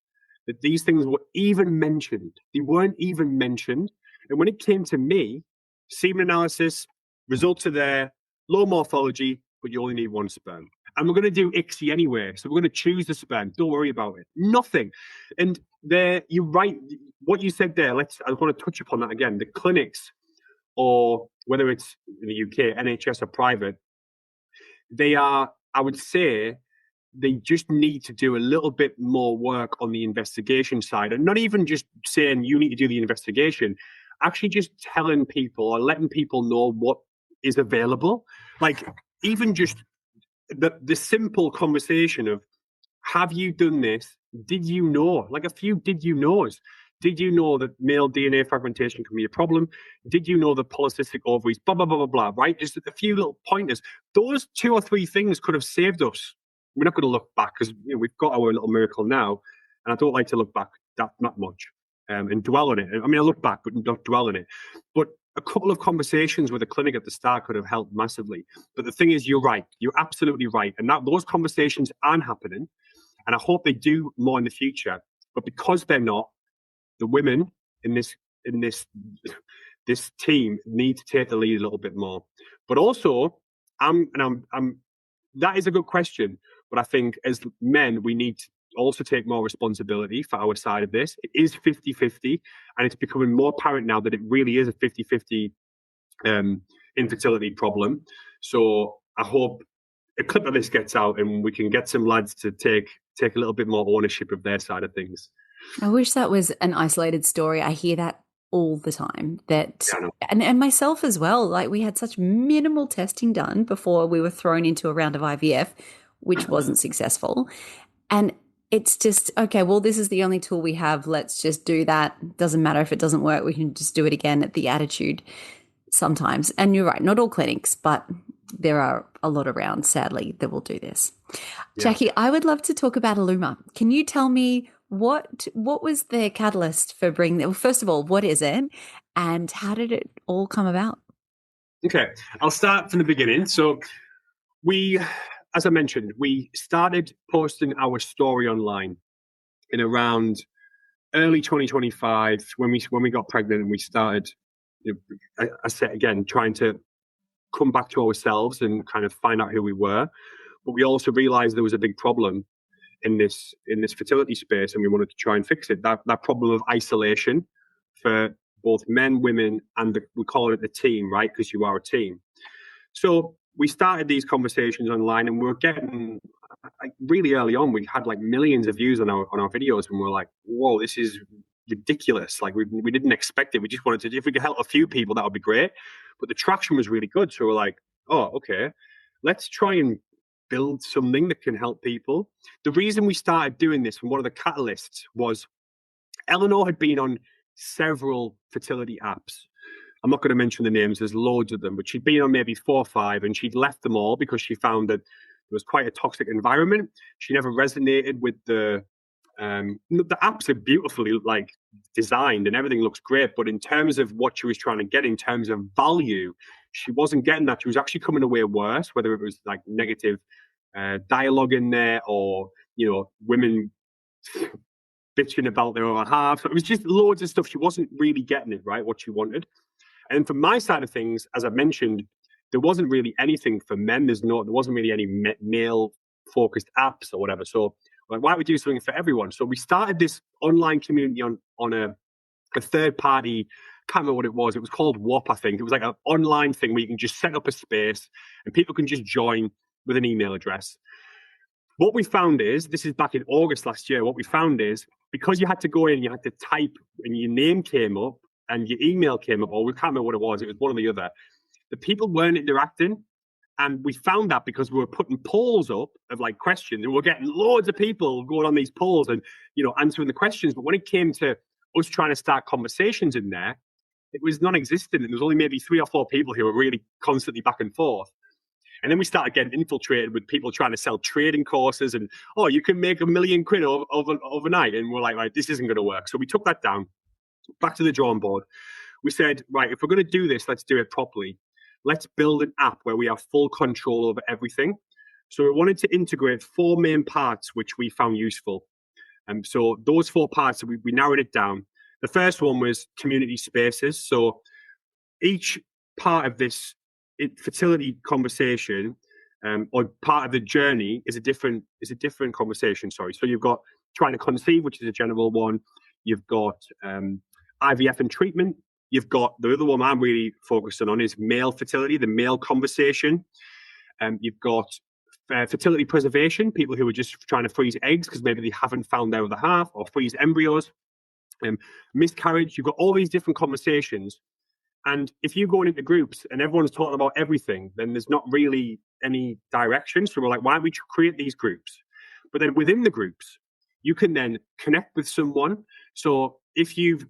that these things were even mentioned. They weren't even mentioned. And when it came to me, semen analysis, results are there, low morphology, but you only need 1 sperm. And we're going to do ICSI anyway. So we're going to choose the sperm. Don't worry about it. Nothing. And you're right. What you said there, I want to touch upon that again. The clinics, or whether it's in the UK, NHS or private, they are, I would say, they just need to do a little bit more work on the investigation side. And not even just saying you need to do the investigation, actually just telling people or letting people know what is available. Like, even just the simple conversation of, have you done this? Did you know? Like, a few did you knows. Did you know that male DNA fragmentation can be a problem? Did you know that polycystic ovaries, blah, blah, blah, blah, blah, right? Just a few little pointers. Those 2 or 3 things could have saved us. We're not going to look back because we've got our little miracle now. And I don't like to look back that much and dwell on it. I mean, I look back, but not dwell on it. But a couple of conversations with a clinic at the start could have helped massively. But the thing is, you're right. You're absolutely right. And those conversations aren't happening. And I hope they do more in the future. But because they're not, the women in this team need to take the lead a little bit more. But also, that is a good question. But I think as men, we need to also take more responsibility for our side of this. It is 50-50, and it's becoming more apparent now that it really is a 50-50 infertility problem. So I hope a clip of this gets out and we can get some lads to take a little bit more ownership of their side of things. I wish that was an isolated story. I hear that all the time. That Yeah, I know. and myself as well. Like we had such minimal testing done before we were thrown into a round of IVF, which wasn't successful. And it's just, okay, well, this is the only tool we have. Let's just do that. Doesn't matter if it doesn't work. We can just do it again at the attitude sometimes. And you're right, not all clinics, but there are a lot around, sadly, that will do this. Yeah. Jacky, I would love to talk about Illuma. Can you tell me what was the catalyst for bringing it? Well, first of all, what is it, and how did it all come about? Okay, I'll start from the beginning. So we, as I mentioned, we started posting our story online in around early 2025 when we got pregnant, and we started, I said again, trying to come back to ourselves and kind of find out who we were. But we also realized there was a big problem in this fertility space, and we wanted to try and fix it. That problem of isolation for both men, women, and we call it the team, right? Because you are a team. So we started these conversations online, and we were getting, like, really early on. We had like millions of views on our videos, and we are like, "Whoa, this is ridiculous!" Like we didn't expect it. We just wanted to. If we could help a few people, that would be great. But the traction was really good, so we're like, "Oh, okay, let's try and build something that can help people." The reason we started doing this, and one of the catalysts, was Eleanor had been on several fertility apps. I'm not going to mention the names, there's loads of them, but she'd been on maybe 4 or 5, and she'd left them all because she found that it was quite a toxic environment. She never resonated with the apps are beautifully like designed and everything looks great, but in terms of what she was trying to get in terms of value, she wasn't getting that. She was actually coming away worse, whether it was like negative dialogue in there, or women bitching about their other half. So it was just loads of stuff. She wasn't really getting it right, what she wanted. And from my side of things, as I mentioned, there wasn't really anything for men. There wasn't really any male focused apps or whatever. So like, why don't we do something for everyone? So we started this online community on a third party. Can't remember what it was. It was called WAP, I think. It was like an online thing where you can just set up a space and people can just join with an email address. What we found is, this is back in August last year, what we found is, because you had to go in, you had to type, and your name came up and your email came up, or we can't remember what it was one or the other, the people weren't interacting. And we found that because we were putting polls up of like questions, and we're getting loads of people going on these polls and answering the questions. But when it came to us trying to start conversations in there, it was non-existent. And there was only maybe 3 or 4 people who were really constantly back and forth. And then we started getting infiltrated with people trying to sell trading courses and, oh, you can make £1 million overnight. And we're like, right, this isn't going to work. So we took that down, back to the drawing board. We said, right, if we're going to do this, let's do it properly. Let's build an app where we have full control over everything. So we wanted to integrate 4 main parts, which we found useful. And so those 4 parts, we narrowed it down. The first one was community spaces. So each part of this fertility conversation, or part of the journey, is a different conversation. Sorry. So you've got trying to conceive, which is a general one. You've got IVF and treatment. You've got the other one I'm really focusing on is male fertility, the male conversation. You've got fertility preservation, people who are just trying to freeze eggs because maybe they haven't found their other half, or freeze embryos. Miscarriage. You've got all these different conversations. And if you go into groups and everyone's talking about everything, then there's not really any direction. So we're like, why don't we create these groups? But then within the groups, you can then connect with someone. So if you're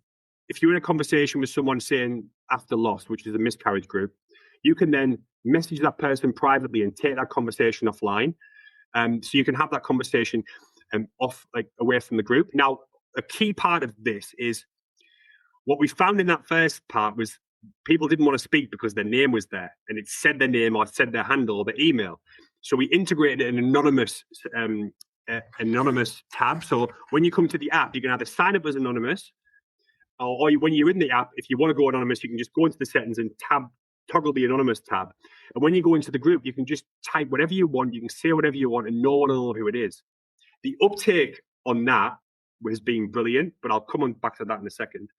in a conversation with someone saying after loss, which is a miscarriage group, you can then message that person privately and take that conversation offline. So you can have that conversation away from the group. Now, a key part of this is what we found in that first part was people didn't want to speak because their name was there and it said their name or said their handle or their email. So we integrated an anonymous tab. So when you come to the app, you can either sign up as anonymous, or when you're in the app, if you want to go anonymous, you can just go into the settings and toggle the anonymous tab. And when you go into the group, you can just type whatever you want. You can say whatever you want and no one will know who it is. The uptake on that has been brilliant, but I'll come on back to that in a second.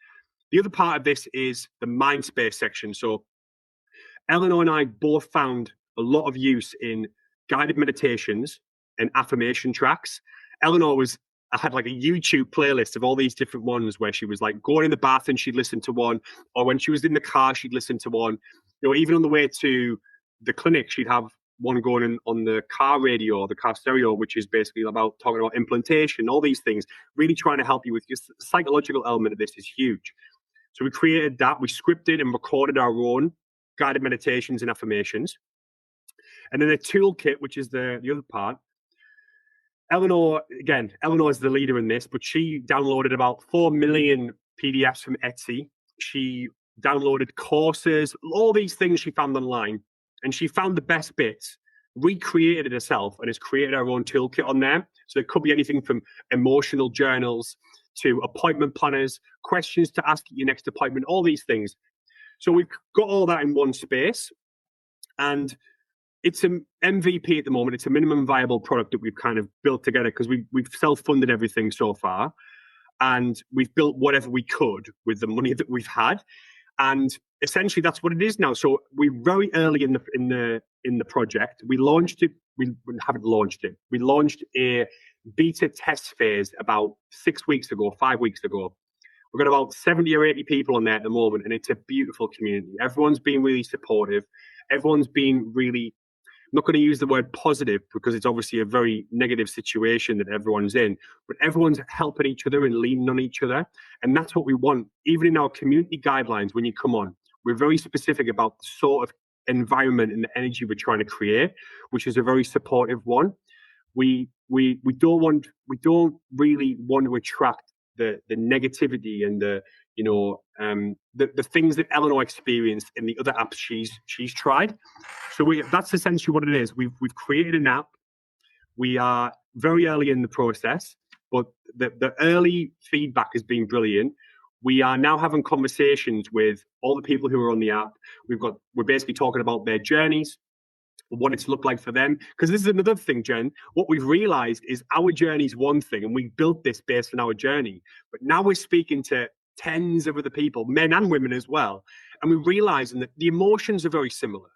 The other part of this is the mind space section. So Eleanor and I both found a lot of use in guided meditations and affirmation tracks. Eleanor was I had like a YouTube playlist of all these different ones where she was like going in the bath and she'd listen to one, or when she was in the car, she'd listen to one. Even on the way to the clinic, she'd have one going on the car radio, the car stereo, which is basically about talking about implantation, all these things, really trying to help you with just the psychological element of this is huge. So we created that, we scripted and recorded our own guided meditations and affirmations. And then the toolkit, which is the other part. Eleanor is the leader in this, but she downloaded about 4 million PDFs from Etsy. She downloaded courses, all these things she found online, and she found the best bits, recreated it herself, and has created her own toolkit on there. So it could be anything from emotional journals to appointment planners, questions to ask at your next appointment, all these things. So we've got all that in one space, and it's an MVP at the moment. It's a minimum viable product that we've kind of built together because we've self-funded everything so far, and we've built whatever we could with the money that we've had, and essentially that's what it is now. So we're very early in the project. We launched it. We haven't launched it. We launched a beta test phase about 5 weeks ago. We've got about 70 or 80 people on there at the moment, and it's a beautiful community. Everyone's been really supportive. Everyone's been really, I'm not going to use the word positive because it's obviously a very negative situation that everyone's in, but everyone's helping each other and leaning on each other. And that's what we want. Even in our community guidelines, when you come on, we're very specific about the sort of environment and the energy we're trying to create, which is a very supportive one. We don't really want to attract the negativity and the things that Eleanor experienced in the other apps she's tried. So that's essentially what it is. We've created an app. We are very early in the process, but the early feedback has been brilliant. We are now having conversations with all the people who are on the app. We're basically talking about their journeys, what it's looked like for them. Because this is another thing, Jen. What we've realized is our journey is one thing, and we built this based on our journey. But now we're speaking to tens of other people, men and women as well, and we're realizing that the emotions are very similar,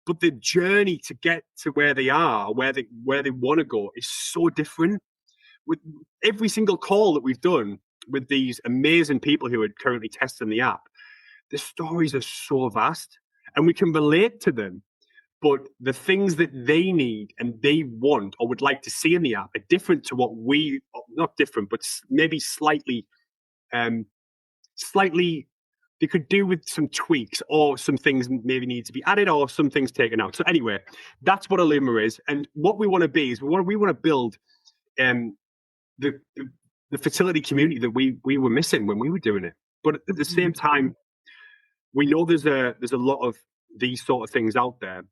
but the journey to get to where they are, where they want to go, is so different. With every single call that we've done with these amazing people who are currently testing the app, the stories are so vast, and we can relate to them. But the things that they need and they want or would like to see in the app are different to what not different, but maybe slightly, they could do with some tweaks, or some things maybe need to be added, or some things taken out. So anyway, that's what Illuma is. And what we want to be is we want to build the fertility community that we were missing when we were doing it. But at the same time, we know there's a lot of these sort of things out there.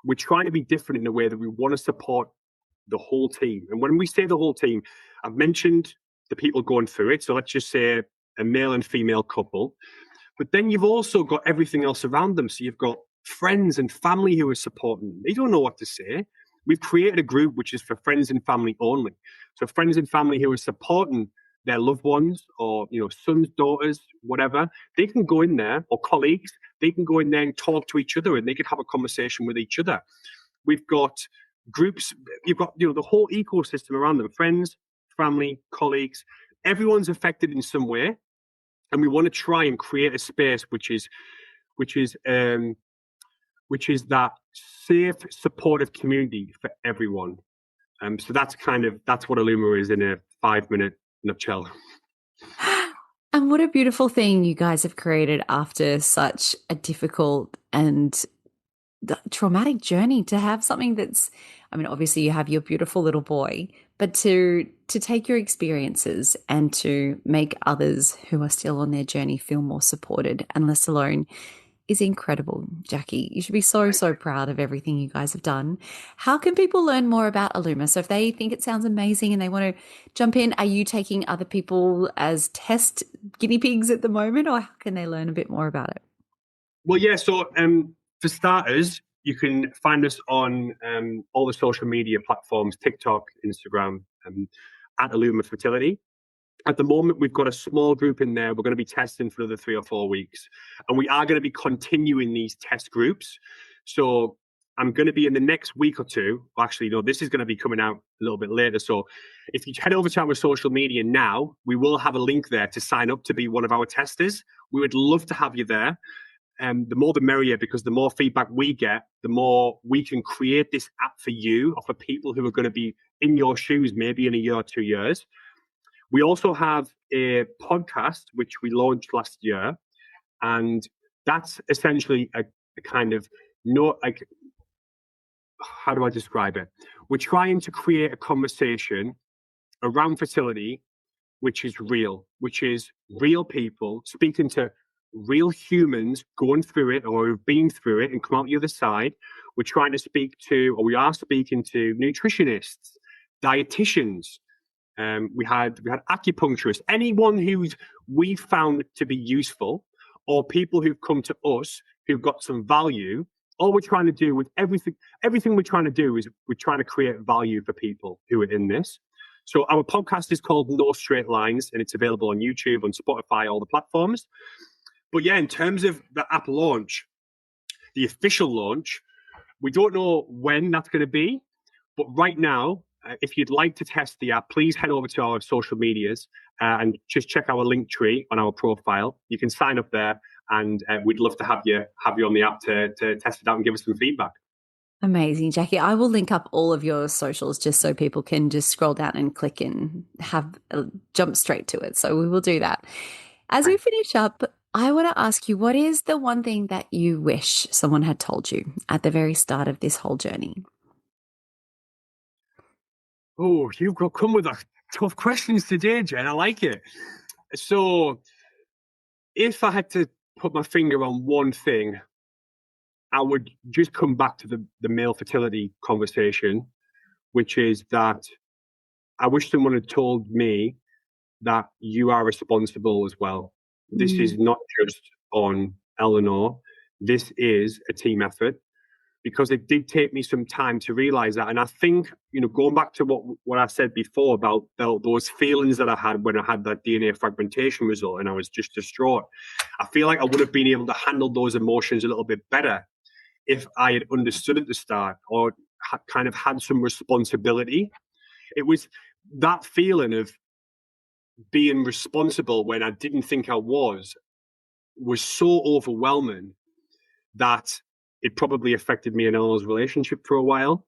We're trying to be different in a way that we want to support the whole team. And when we say the whole team, I've mentioned the people going through it. So let's just say a male and female couple. But then you've also got everything else around them. So you've got friends and family who are supporting them. They don't know what to say. We've created a group which is for friends and family only. So friends and family who are supporting their loved ones, or sons, daughters, whatever, they can go in there, or colleagues, they can go in there and talk to each other, and they can have a conversation with each other. We've got groups, you've got the whole ecosystem around them, friends, family, colleagues, everyone's affected in some way, and we want to try and create a space which is that safe, supportive community for everyone. So that's what Illuma is in a 5-minute nutshell. And what a beautiful thing you guys have created after such a difficult and traumatic journey, to have something that's, obviously you have your beautiful little boy, but to take your experiences and to make others who are still on their journey feel more supported and less alone is incredible, Jacky. You should be so proud of everything you guys have done. How can people learn more about Illuma? So if they think it sounds amazing and they want to jump in, are you taking other people as test guinea pigs at the moment, or how can they learn a bit more about it? Well, yeah. So for starters, you can find us on all the social media platforms, TikTok, Instagram, at Illuma Fertility. At the moment, we've got a small group in there. We're going to be testing for another 3 or 4 weeks. And we are going to be continuing these test groups. So I'm going to be in the next week or two. Actually, no, this is going to be coming out a little bit later. So if you head over to our social media now, we will have a link there to sign up to be one of our testers. We would love to have you there. The more the merrier, because the more feedback we get, the more we can create this app for you or for people who are going to be in your shoes maybe in a year or 2 years. We also have a podcast, which we launched last year. And that's essentially a kind of, how do I describe it? We're trying to create a conversation around fertility, which is real people speaking to real humans going through it or who've been through it and come out the other side. We're trying to speak to, or we are speaking to nutritionists, dietitians. We had acupuncturists, anyone who's we found to be useful, or people who've come to us who've got some value. All we're trying to do with everything we're trying to do is we're trying to create value for people who are in this. So our podcast is called No Straight Lines, and it's available on YouTube, on Spotify, all the platforms. But yeah, in terms of the app launch, the official launch, we don't know when that's going to be. But right now, if you'd like to test the app, please head over to our social medias and just check our link tree on our profile. You can sign up there, and we'd love to have you on the app to test it out and give us some feedback. Amazing, Jacky. I will link up all of your socials just so people can just scroll down and click and jump straight to it. So we will do that. As we finish up, I want to ask you, what is the one thing that you wish someone had told you at the very start of this whole journey? Oh, you've come with tough questions today, Jen. I like it. So if I had to put my finger on one thing, I would just come back to the male fertility conversation, which is that I wish someone had told me that you are responsible as well. This is not just on Eleanor. This is a team effort, because it did take me some time to realize that. And I think, going back to what I said before about those feelings that I had when I had that DNA fragmentation result and I was just distraught, I feel like I would have been able to handle those emotions a little bit better if I had understood at the start, or kind of had some responsibility. It was that feeling of being responsible when I didn't think I was so overwhelming that it probably affected me and Eleanor's relationship for a while.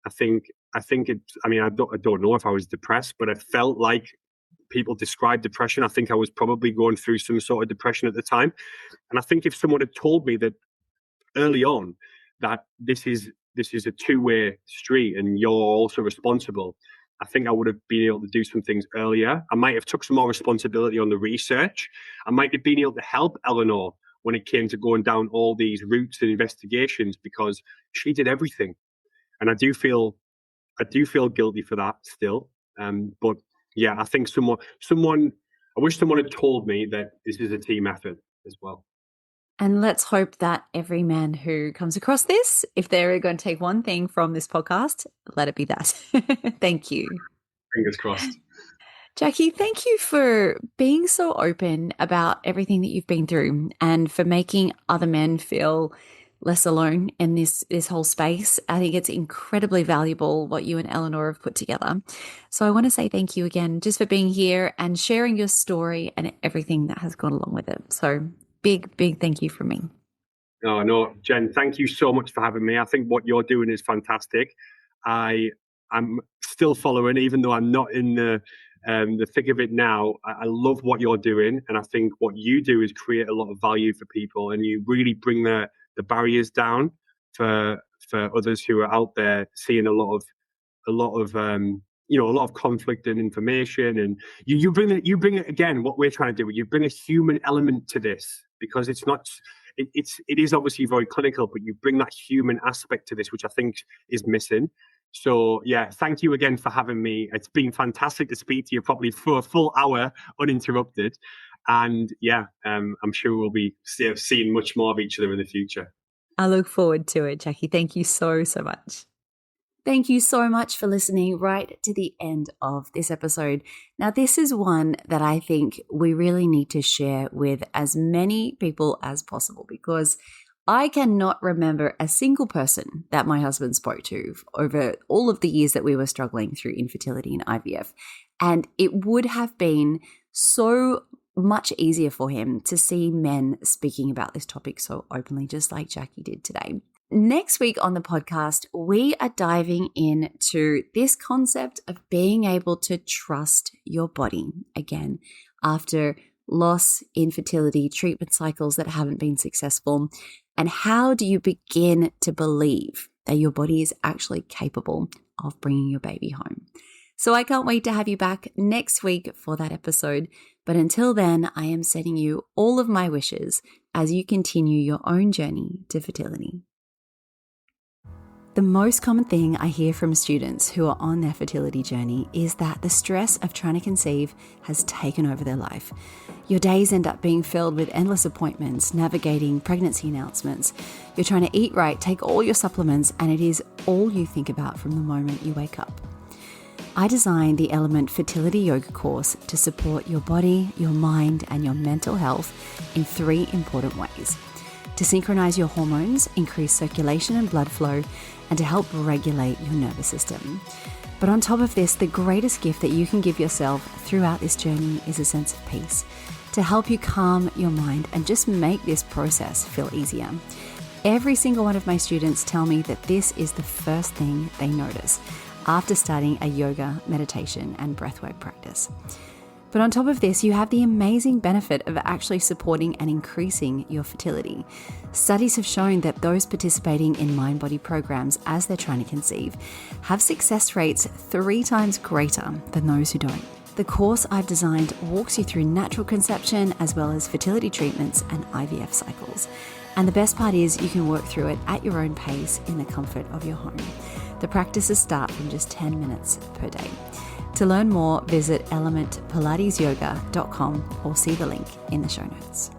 I think it. I mean, I don't know if I was depressed, but it felt like people describe depression. I think I was probably going through some sort of depression at the time. And I think if someone had told me that early on, that this is a two-way street and you're also responsible, I think I would have been able to do some things earlier. I might have took some more responsibility on the research. I might have been able to help Eleanor when it came to going down all these routes and investigations, because she did everything. And I do feel guilty for that still. But yeah, I think I wish someone had told me that this is a team effort as well. And let's hope that every man who comes across this, if they're going to take one thing from this podcast, let it be that. Thank you. Fingers crossed. Jacky, thank you for being so open about everything that you've been through and for making other men feel less alone in this whole space. I think it's incredibly valuable what you and Eleanor have put together. So I want to say thank you again just for being here and sharing your story and everything that has gone along with it. So big thank you from me. Oh, no, Jen, thank you so much for having me. I think what you're doing is fantastic. I'm still following, even though I'm not in the thick of it now. I love what you're doing, and I think what you do is create a lot of value for people, and you really bring the barriers down for others who are out there seeing a lot of conflict and information. And you bring it again. What we're trying to do, you bring a human element to this, because it's not. It is obviously very clinical, but you bring that human aspect to this, which I think is missing. So yeah, thank you again for having me. It's been fantastic to speak to you, probably for a full hour uninterrupted. And yeah, I'm sure we'll be seeing much more of each other in the future. I look forward to it, Jacky. Thank you so much. Thank you so much for listening right to the end of this episode. Now, this is one that I think we really need to share with as many people as possible, because I cannot remember a single person that my husband spoke to over all of the years that we were struggling through infertility and IVF. And it would have been so much easier for him to see men speaking about this topic so openly, just like Jacky did today. Next week on the podcast, we are diving into this concept of being able to trust your body again after loss, infertility, treatment cycles that haven't been successful. And how do you begin to believe that your body is actually capable of bringing your baby home? So I can't wait to have you back next week for that episode. But until then, I am sending you all of my wishes as you continue your own journey to fertility. The most common thing I hear from students who are on their fertility journey is that the stress of trying to conceive has taken over their life. Your days end up being filled with endless appointments, navigating pregnancy announcements. You're trying to eat right, take all your supplements, and it is all you think about from the moment you wake up. I designed the Element Fertility Yoga course to support your body, your mind, and your mental health in 3 important ways: to synchronize your hormones, increase circulation and blood flow, and to help regulate your nervous system. But on top of this, the greatest gift that you can give yourself throughout this journey is a sense of peace, to help you calm your mind and just make this process feel easier. Every single one of my students tell me that this is the first thing they notice after starting a yoga, meditation, and breathwork practice. But on top of this, you have the amazing benefit of actually supporting and increasing your fertility. Studies have shown that those participating in mind-body programs as they're trying to conceive have success rates 3 times greater than those who don't. The course I've designed walks you through natural conception as well as fertility treatments and IVF cycles. And the best part is you can work through it at your own pace in the comfort of your home. The practices start from just 10 minutes per day. To learn more, visit elementpilatesyoga.com or see the link in the show notes.